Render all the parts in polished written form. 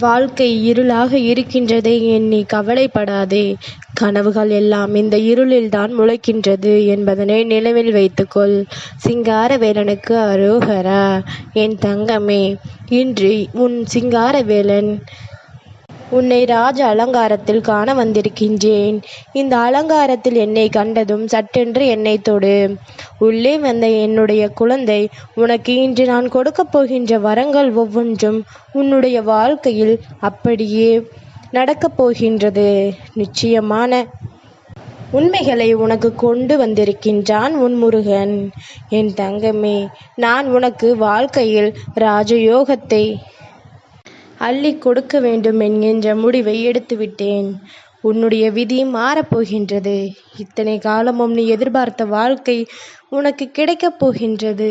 வாழ்க்கை இருளாக இருக்கின்றதை எண்ணி கவலைப்படாதே. கனவுகள் எல்லாம் இந்த இருளில்தான் முளைக்கின்றது என்பதனை நினைவில் வைத்துக்கொள். சிங்காரவேலனுக்கு அரோகரா. என் தங்கமே, இன்று உன் சிங்காரவேலன் உன்னை ராஜ அலங்காரத்தில் காண வந்திருக்கின்றேன். இந்த அலங்காரத்தில் என்னை கண்டதும் சட்டென்று என்னை தொடு. உள்ளே வந்த என்னுடைய குழந்தை, உனக்கு இன்று நான் கொடுக்கப் போகின்ற வரங்கள் ஒவ்வொன்றும் உன்னுடைய வாழ்க்கையில் அப்படியே நடக்கப் போகின்றது. நிச்சயமான உண்மைகளை உனக்கு கொண்டு வந்திருக்கின்றான் உன் முருகன். என் தங்கமே, நான் உனக்கு வாழ்க்கையில் ராஜயோகத்தை அள்ளி கொடுக்க வேண்டும் என்கின்ற முடிவை எடுத்துவிட்டேன். உன்னுடைய விதி மாறப்போகின்றது. இத்தனை காலமும் நீ எதிர்பார்த்த வாழ்க்கை உனக்கு கிடைக்கப் போகின்றது.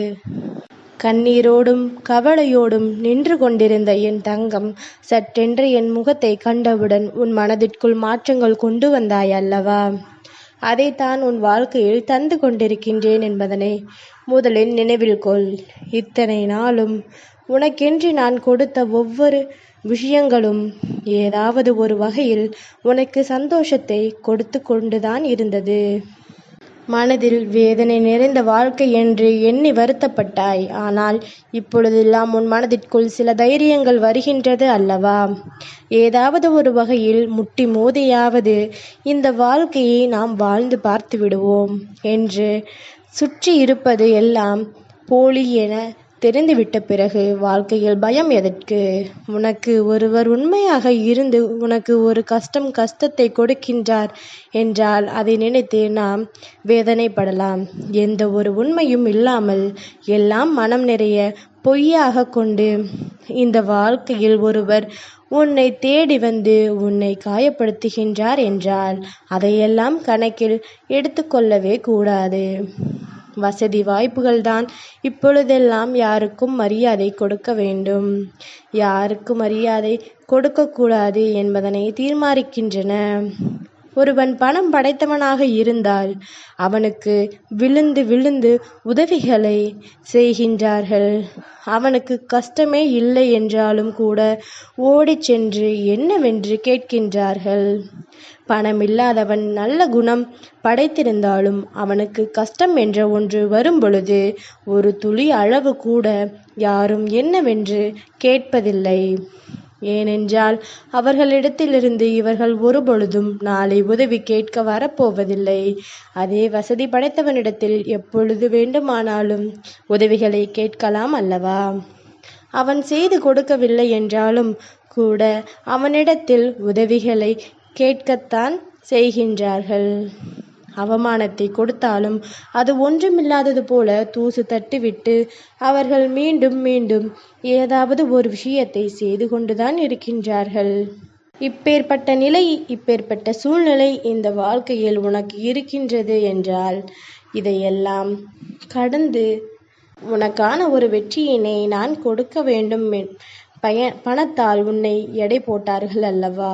கண்ணீரோடும் கவலையோடும் நின்று கொண்டிருந்த என் தங்கம், சட்டென்று என் முகத்தை கண்டவுடன் உன் மனதிற்குள் மாற்றங்கள் கொண்டு வந்தாய் அல்லவா? அதைத்தான் உன் வாழ்க்கையில் தந்து கொண்டிருக்கின்றேன் என்பதனை முதலில் நினைவில் கொள். இத்தனை நாளும் உனக்கென்று நான் கொடுத்த ஒவ்வொரு விஷயங்களும் ஏதாவது ஒரு வகையில் உனக்கு சந்தோஷத்தை கொடுத்து கொண்டுதான் இருந்தது. மனதில் வேதனை நிறைந்த வாழ்க்கை என்று எண்ணி வருத்தப்பட்டாய். ஆனால் இப்பொழுதெல்லாம் உன் மனதிற்குள் சில தைரியங்கள் வருகின்றது அல்லவா? ஏதாவது ஒரு வகையில் முட்டி மோதியாவது இந்த வாழ்க்கையை நாம் வாழ்ந்து பார்த்து விடுவோம் என்று சுற்றி இருப்பது எல்லாம் போலி என தெரிந்துவிட்ட பிறகு வாழ்க்கையில் பயம் எதற்கு? உனக்கு ஒருவர் உண்மையாக இருந்து உனக்கு ஒரு கஷ்டத்தை கொடுக்கின்றார் என்றால் அதை நினைத்து நாம் வேதனைப்படலாம். எந்த ஒரு உண்மையும் இல்லாமல் எல்லாம் மனம் நிறைய பொய்யாக கொண்டு இந்த வாழ்க்கையில் ஒருவர் உன்னை தேடி வந்து உன்னை காயப்படுத்துகின்றார் என்றால் அதையெல்லாம் கணக்கில் எடுத்துக்கொள்ளவே கூடாது. வசதி வாய்ப்புகள்தான் இப்பொழுதெல்லாம் யாருக்கும் மரியாதை கொடுக்க வேண்டும், யாருக்கு மரியாதை கொடுக்கக்கூடாது என்பதனை தீர்மானிக்கின்றன. ஒருவன் பணம் படைத்தவனாக இருந்தால் அவனுக்கு விழுந்து விழுந்து உதவிகளை செய்கின்றார்கள். அவனுக்கு கஷ்டமே இல்லை என்றாலும் கூட ஓடிச் சென்று என்னவென்று கேட்கின்றார்கள். பணமில்லாதவன் நல்ல குணம் படைத்திருந்தாலும் அவனுக்கு கஷ்டம் என்ற ஒன்று வரும்பொழுது ஒரு துளி அளவு கூட யாரும் என்னவென்று கேட்பதில்லை. ஏனென்றால் அவர்களிடத்திலிருந்து இவர்கள் ஒருபொழுதும் நாளை உதவி கேட்க வரப்போவதில்லை. அதே வசதி படைத்தவனிடத்தில் எப்பொழுது வேண்டுமானாலும் உதவிகளை கேட்கலாம் அல்லவா? அவன் செய்து கொடுக்கவில்லை என்றாலும் கூட அவனிடத்தில் உதவிகளை கேட்கத்தான் செய்கின்றார்கள். அவமானத்தை கொடுத்தாலும் அது ஒன்றுமில்லாதது போல தூசு தட்டிவிட்டு அவர்கள் மீண்டும் மீண்டும் ஏதாவது ஒரு விஷயத்தை செய்து கொண்டுதான் இருக்கின்றார்கள். இப்பேற்பட்ட சூழ்நிலை இந்த வாழ்க்கையில் உனக்கு இருக்கின்றது என்றால் இதையெல்லாம் கடந்து உனக்கான ஒரு வெற்றியினை நான் கொடுக்க வேண்டும். பணத்தால் உன்னை எடை போட்டார்கள் அல்லவா?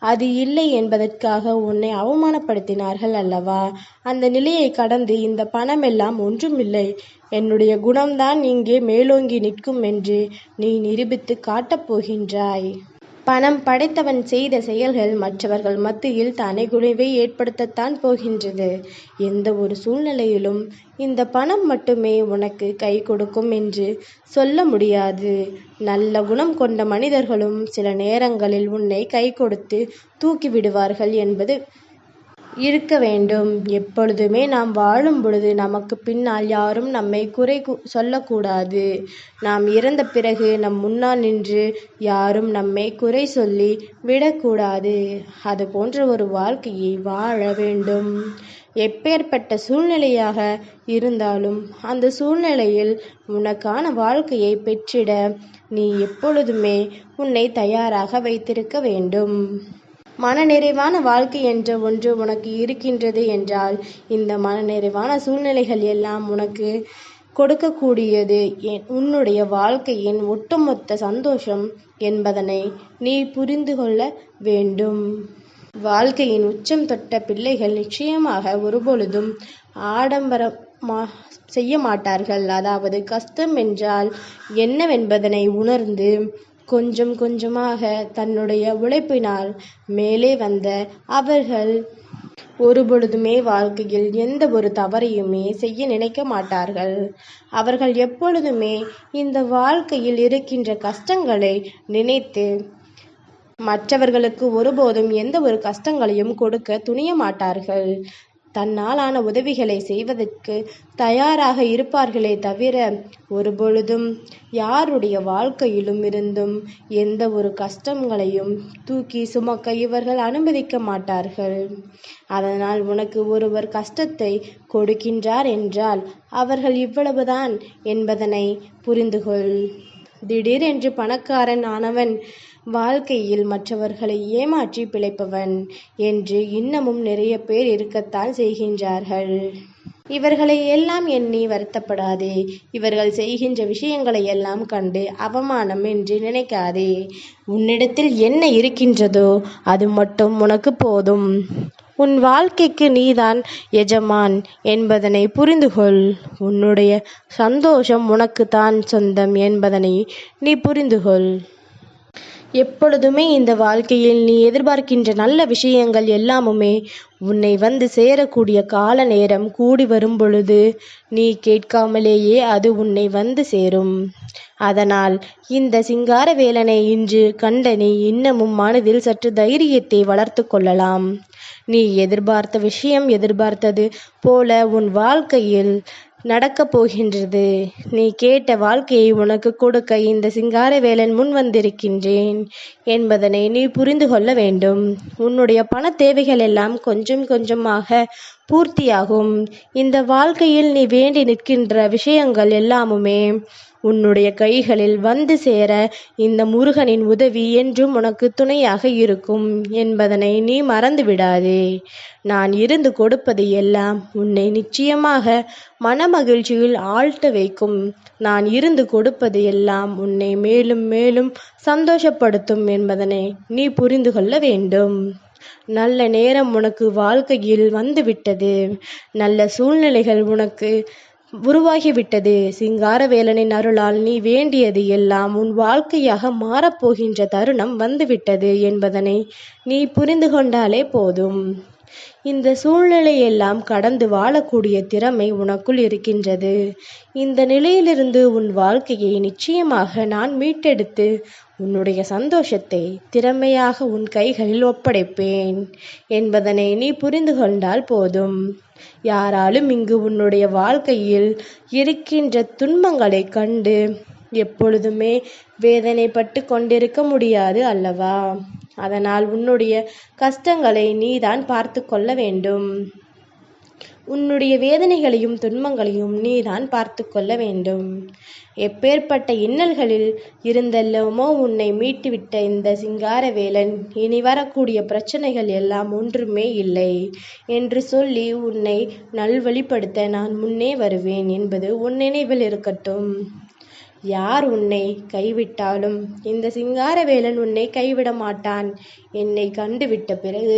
அது இல்லை என்பதற்காக உன்னை அவமானப்படுத்தினார்கள் அல்லவா? அந்த நிலையை கடந்து இந்த பணமெல்லாம் ஒன்றுமில்லை, என்னுடைய குணம்தான் இங்கே மேலோங்கி நிற்கும் என்று நீ நிரூபித்து காட்டப் போகின்றாய். பணம் படைத்தவன் செய்த செயல்கள் மற்றவர்கள் மத்தியில் தனிக்குறைவை ஏற்படுத்தத்தான் போகின்றது. எந்த ஒரு சூழ்நிலையிலும் இந்த பணம் மட்டுமே உனக்கு கை கொடுக்கும் என்று சொல்ல முடியாது. நல்ல குணம் கொண்ட மனிதர்களும் சில நேரங்களில் உன்னை கை கொடுத்து தூக்கிவிடுவார்கள் என்பது இருக்க வேண்டும். எப்பொழுதுமே நாம் வாழும் பொழுது நமக்கு பின்னால் யாரும் நம்மை குறை சொல்லக்கூடாது. நாம் இறந்த பிறகு நம் முன்னால் நின்று யாரும் நம்மை குறை சொல்லி விடக்கூடாது. அது போன்ற ஒரு வாழ்க்கையை வாழ வேண்டும். எப்பேற்பட்ட சூழ்நிலையாக இருந்தாலும் அந்த சூழ்நிலையில் உனக்கான வாழ்க்கையை பெற்றிட நீ எப்பொழுதுமே உன்னை தயாராக வைத்திருக்க வேண்டும். மனநிறைவான வாழ்க்கை என்ற ஒன்று உனக்கு இருக்கின்றது என்றால் இந்த மனநிறைவான சூழ்நிலைகள் எல்லாம் உனக்கு கொடுக்கக்கூடியது உன்னுடைய வாழ்க்கையின் ஒட்டுமொத்த சந்தோஷம் என்பதனை நீ புரிந்து கொள்ள வேண்டும். வாழ்க்கையின் உச்சம் தொட்ட பிள்ளைகள் நிச்சயமாக ஒருபொழுதும் ஆடம்பரமாக செய்ய மாட்டார்கள். அதாவது கஷ்டம் என்றால் என்னவென்பதனை உணர்ந்து கொஞ்சம் கொஞ்சமாக தன்னுடைய உழைப்பினால் மேலே வந்த அவர்கள் ஒருபொழுதுமே வாழ்க்கையில் எந்த ஒரு தவறையுமே செய்ய நினைக்க மாட்டார்கள். அவர்கள் எப்பொழுதுமே இந்த வாழ்க்கையில் இருக்கின்ற கஷ்டங்களை நினைத்து மற்றவர்களுக்கு ஒருபோதும் எந்த ஒரு கஷ்டங்களையும் கொடுக்க துணிய மாட்டார்கள். தன்னாலான உதவிகளை செய்வதற்கு தயாராக இருப்பார்களே தவிர ஒருபொழுதும் யாருடைய வாழ்க்கையிலும் இருந்தும் எந்த ஒரு கஷ்டங்களையும் தூக்கி சுமக்க இவர்கள் அனுமதிக்க மாட்டார்கள். அதனால் உனக்கு ஒருவர் கஷ்டத்தை கொடுக்கின்றார் என்றால் அவர்கள் இவ்வளவுதான் என்பதனை புரிந்துகொள். திடீரென்று பணக்காரன் ஆனவன் வாழ்க்கையில் மற்றவர்களை ஏமாற்றி பிழைப்பவன் என்று இன்னமும் நிறைய பேர் இருக்கத்தான் செய்கின்றார்கள். இவர்களை எல்லாம் எண்ணி வருத்தப்படாதே. இவர்கள் செய்கின்ற விஷயங்களை எல்லாம் கண்டு அவமானம் என்று நினைக்காதே. உன்னிடத்தில் என்ன இருக்கின்றதோ அது மட்டும் உனக்கு போதும். உன் வாழ்க்கைக்கு நீதான் எஜமான் என்பதனை புரிந்துகொள். உன்னுடைய சந்தோஷம் உனக்கு தான் சொந்தம் என்பதனை நீ புரிந்துகொள். எப்பொழுதுமே இந்த வாழ்க்கையில் நீ எதிர்பார்க்கின்ற நல்ல விஷயங்கள் எல்லாமுமே உன்னை வந்து சேரக்கூடிய கால நேரம் கூடி வரும் பொழுது நீ கேட்காமலேயே அது உன்னை வந்து சேரும். அதனால் இந்த சிங்காரவேலனை இன்று கண்ட நீ இன்னமும் மனதில் சற்று தைரியத்தை வளர்த்து கொள்ளலாம். நீ எதிர்பார்த்த விஷயம் எதிர்பார்த்தது போல உன் வாழ்க்கையில் நடக்கப் போகின்றது. நீ கேட்ட வாழ்க்கையை உனக்கு கொடுக்க இந்த சிங்காரவேலன் முன் வந்திருக்கின்றேன் என்பதனை நீ புரிந்து கொள்ள வேண்டும். உன்னுடைய பண தேவைகள் எல்லாம் கொஞ்சம் கொஞ்சமாக பூர்த்தியாகும். இந்த வாழ்க்கையில் நீ வேண்டி நிற்கின்ற விஷயங்கள் எல்லாமுமே உன்னுடைய கைகளில் வந்து சேர இந்த முருகனின் உதவி என்றும் உனக்கு துணையாக இருக்கும் என்பதனை நீ மறந்து விடாதே. நான் இருந்து கொடுப்பது எல்லாம் உன்னை நிச்சயமாக மனமகிழ்ச்சியில் ஆழ்த்த வைக்கும். நான் இருந்து கொடுப்பது எல்லாம் உன்னை மேலும் மேலும் சந்தோஷப்படுத்தும் என்பதனை நீ புரிந்து கொள்ள வேண்டும். நல்ல நேரம் உனக்கு வாழ்க்கையில் வந்துவிட்டது. நல்ல சூழ்நிலைகள் உனக்கு உருவாகிவிட்டது. சிங்காரவேலனின் அருளால் நீ வேண்டியது எல்லாம் உன் வாழ்க்கையாக மாறப்போகின்ற தருணம் வந்துவிட்டது என்பதனை நீ புரிந்து கொண்டாலே போதும். இந்த சூழ்நிலையெல்லாம் கடந்து வாழக்கூடிய திறமை உனக்குள் இருக்கின்றது. இந்த நிலையிலிருந்து உன் வாழ்க்கையை நிச்சயமாக நான் மீட்டெடுத்து உன்னுடைய சந்தோஷத்தை திறமையாக உன் கைகளில் ஒப்படைப்பேன் என்பதனை நீ புரிந்து கொண்டால் போதும். யாராலும் இங்கு உன்னுடைய வாழ்க்கையில் இருக்கின்ற துன்பங்களை கண்டு எப்பொழுதுமே வேதனைப்பட்டு கொண்டிருக்க முடியாது அல்லவா? அதனால் உன்னுடைய கஷ்டங்களை நீதான் பார்த்து கொள்ள வேண்டும். உன்னுடைய வேதனைகளையும் துன்பங்களையும் நீதான் பார்த்து கொள்ள வேண்டும். எப்பேற்பட்ட இன்னல்களில் இருந்தெல்லாமோ உன்னை மீட்டுவிட்ட இந்த சிங்காரவேலன் இனி வரக்கூடிய பிரச்சனைகள் எல்லாம் ஒன்றுமே இல்லை என்று சொல்லி உன்னை நல்வழிப்படுத்த நான் முன்னே வருவேன் என்பது உன் நினைவில் இருக்கட்டும். யார் உன்னை கைவிட்டாலும் இந்த சிங்காரவேலன் உன்னை கைவிட மாட்டான். என்னை கண்டுவிட்ட பிறகு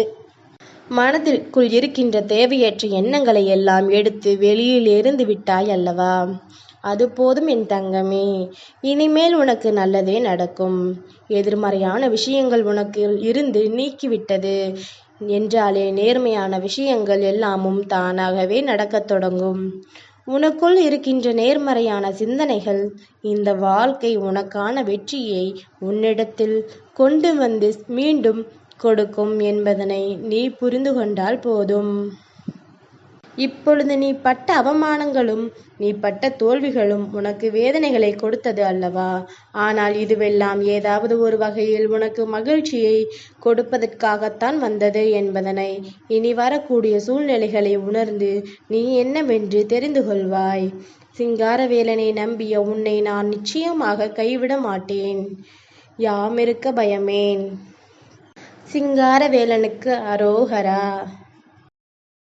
மனதிற்குள் இருக்கின்ற தேவையற்ற எண்ணங்களை எல்லாம் எடுத்து வெளியில் எறிந்து விட்டாய் அல்லவா? அது போதும் என் தங்கமே. இனிமேல் உனக்கு நல்லதே நடக்கும். எதிர்மறையான விஷயங்கள் உனக்கு இருந்து நீக்கிவிட்டது என்றாலே நேர்மையான விஷயங்கள் எல்லாமும் தானாகவே நடக்கத் தொடங்கும். உனக்குள் இருக்கின்ற நேர்மறையான சிந்தனைகள் இந்த வாழ்க்கை உனக்கான வெற்றியை உன்னிடத்தில் கொண்டு வந்து மீண்டும் கொடுக்கும் என்பதனை நீ புரிந்து கொண்டால் போதும். இப்பொழுது நீ பட்ட அவமானங்களும் நீ பட்ட தோல்விகளும் உனக்கு வேதனைகளை கொடுத்தது அல்லவா? ஆனால் இதுவெல்லாம் ஏதாவது ஒரு வகையில் உனக்கு மகிழ்ச்சியை கொடுப்பதற்காகத்தான் வந்தது என்பதனை இனி வரக்கூடிய சூழ்நிலைகளை உணர்ந்து நீ என்னவென்று தெரிந்து கொள்வாய். சிங்காரவேலனை நம்பிய உன்னை நான் நிச்சயமாக கைவிட மாட்டேன். யாமிருக்க பயமேன். சிங்காரவேலனுக்கு அரோகரா.